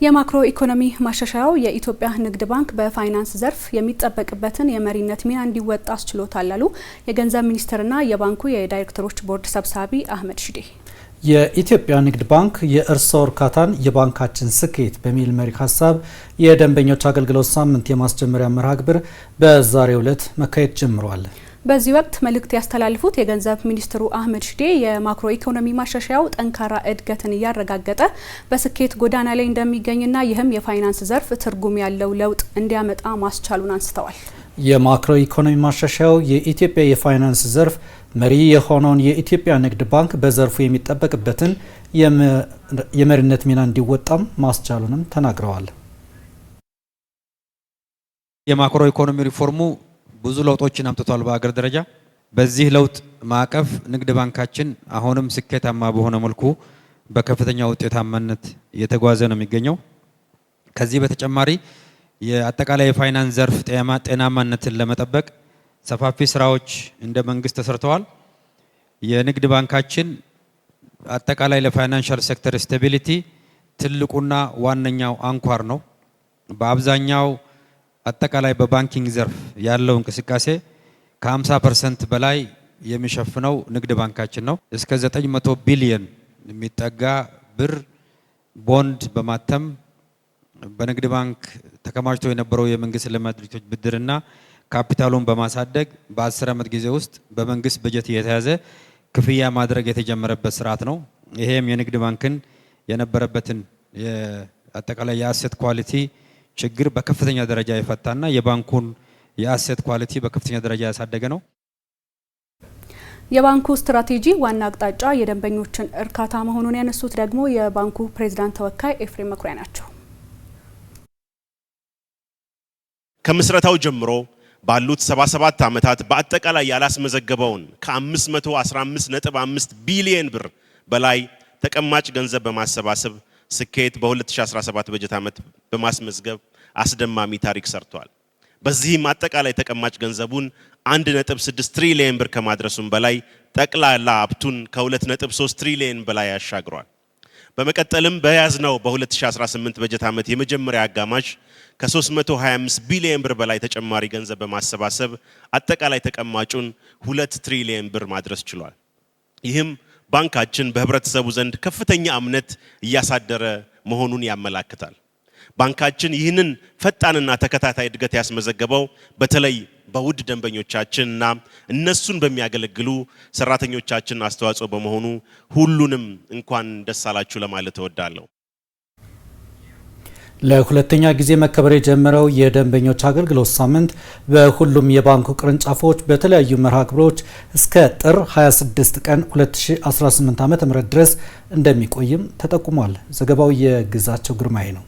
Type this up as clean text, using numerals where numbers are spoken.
የማክሮ ኢኮኖሚ ማሻሻያው የኢትዮጵያ ንግድ ባንክ በፋይናንስ ዘርፍ የሚጠበቅበትን የመሪነት ሚና እንዲወጣ አስችሎታል አሉ የገንዘብ ሚኒስትርና የባንኩ የዳይሬክተሮች ቦርድ ሰብሳቢ አህመድ ሺዴ። የኢትዮጵያ ንግድ ባንክ የእርስዎ እርካታን የባንካችን ስኬት በሚል መሪ ሀሳብ የደንበኞች አገልግሎት ሳምንት የማስጀመሪያ መርሃ ግብር በዛሬው ዕለት መካሄድ ጀምሯል። በዚህ ወቅት መልእክት ያስተላልፉት የገንዘብ ሚኒስትሩ አህመድ ሺዴ የማክሮ ኢኮኖሚ ማሻሻያው ጠንካራ እድገትን እያረጋገጠ በስኬት ጎዳና ላይ እንደሚገኝና ይህም የፋይናንስ ዘርፍ ትርጉም ያለው ለውጥ እንዲያመጣ ማስቻሉን አንስተዋል። የማክሮ ኢኮኖሚ ማሻሻያው የኢትዮጵያ የፋይናንስ ዘርፍ መሪ የሆነውን የኢትዮጵያ ንግድ ባንክ በዘርፉ የሚጠበቅበትን የመሪነት ሚና እንዲወጣም ማስቻሉንም ተናግረዋል። የማክሮ ኢኮኖሚ ሪፎርሙ ብዙ ለውጦችን አምጥቷል በአገር ደረጃ። በዚህ ለውጥ ማዕቀፍ ንግድ ባንካችን አሁንም ስኬታማ በሆነ መልኩ በከፍተኛ ውጤታማነት እየተጓዘ ነው የሚገኘው። ከዚህ በተጨማሪ የአጠቃላይ የፋይናንስ ዘርፍ ጤናማነትን ለመጠበቅ ሰፋፊ ስራዎች እንደ መንግስት ተሰርተዋል። የንግድ ባንካችን አጠቃላይ ለፋይናንሻል ሴክተር ስታቢሊቲ ትልቁና ዋነኛው አንኳር ነው። በአብዛኛው አጠቃላይ በባንኪንግ ዘርፍ ያለው እንቅስቃሴ ከ50% በላይ የሚሸፍነው ንግድ ባንካችን ነው። እስከ 900 ቢሊዮን የሚጠጋ ብር ቦንድ በማተም በንግድ ባንክ ተከማችቶ የነበረው የመንግስት ልማት ድርጅቶች ብድርና ካፒታሉን በማሳደግ በ10 ዓመት ጊዜ ውስጥ በመንግስት በጀት እየተያዘ ክፍያ ማድረግ የተጀመረበት ስርዓት ነው። ይሄም የንግድ ባንክን የነበረበትን አጠቃላይ የአሴት ኳሊቲ ችግር በከፍተኛ ደረጃ የፈታና የባንኩን የአሴት ኳሊቲ በከፍተኛ ደረጃ ያሳደገ ነው። የባንኩ ስትራቴጂ ዋና አቅጣጫ የደንበኞችን እርካታ መሆኑን ያነሱት ደግሞ የባንኩ ፕሬዝዳንት ተወካይ ኤፍሬም መኩሪያ ናቸው። ከምስረታው ጀምሮ ባሉት 77 ዓመታት በአጠቃላይ ያላስመዘገበውን ከ515.5 ቢሊዮን ብር በላይ ተቀማጭ ገንዘብ በማሰባሰብ ስኬት በ2017 በጀት ዓመት በማስመዝገብ አስደማሚ ታሪክ ሰርቷል። በዚህም አጠቃላይ ተቀማጭ ገንዘቡን 1.6 ትሪሊዮን ብር ከማድረሱም በላይ ጠቅላላ ሀብቱን ከ2.3 ትሪሊዮን በላይ ያሻግሯል። በመቀጠልም በያዝነው በ2018 በጀት ዓመት የመጀመሪያ አጋማሽ ከ325 ቢሊዮን ብር በላይ ተጨማሪ ገንዘብ በማሰባሰብ አጠቃላይ ተቀማጩን 2 ትሪሊዮን ብር ማድረስ ችሏል። ይህም ባንካችን በህብረተሰቡ ዘንድ ከፍተኛ እምነት እያሳደረ መሆኑን ያመላክታል። ባንካችን ይህንን ፈጣንና ተከታታይ እድገት ያስመዘገበው በተለይ በውድ ደንበኞቻችንና እነሱን በሚያገለግሉ ሰራተኞቻችን አስተዋጽኦ በመሆኑ ሁሉንም እንኳን ደስ አላችሁ ለማለት እወዳለሁ። ለሁለተኛ ጊዜ መከበር የጀመረው የደንበኞች አገልግሎት ሳምንት በሁሉም የባንኩ ቅርንጫፎች በተለያዩ መርሃ ግብሮች እስከ ጥር 26 ቀን 2018 ዓ.ም ድረስ እንደሚቆይም ተጠቁሟል። ዘገባው የግዛቸው ግርማይ ነው።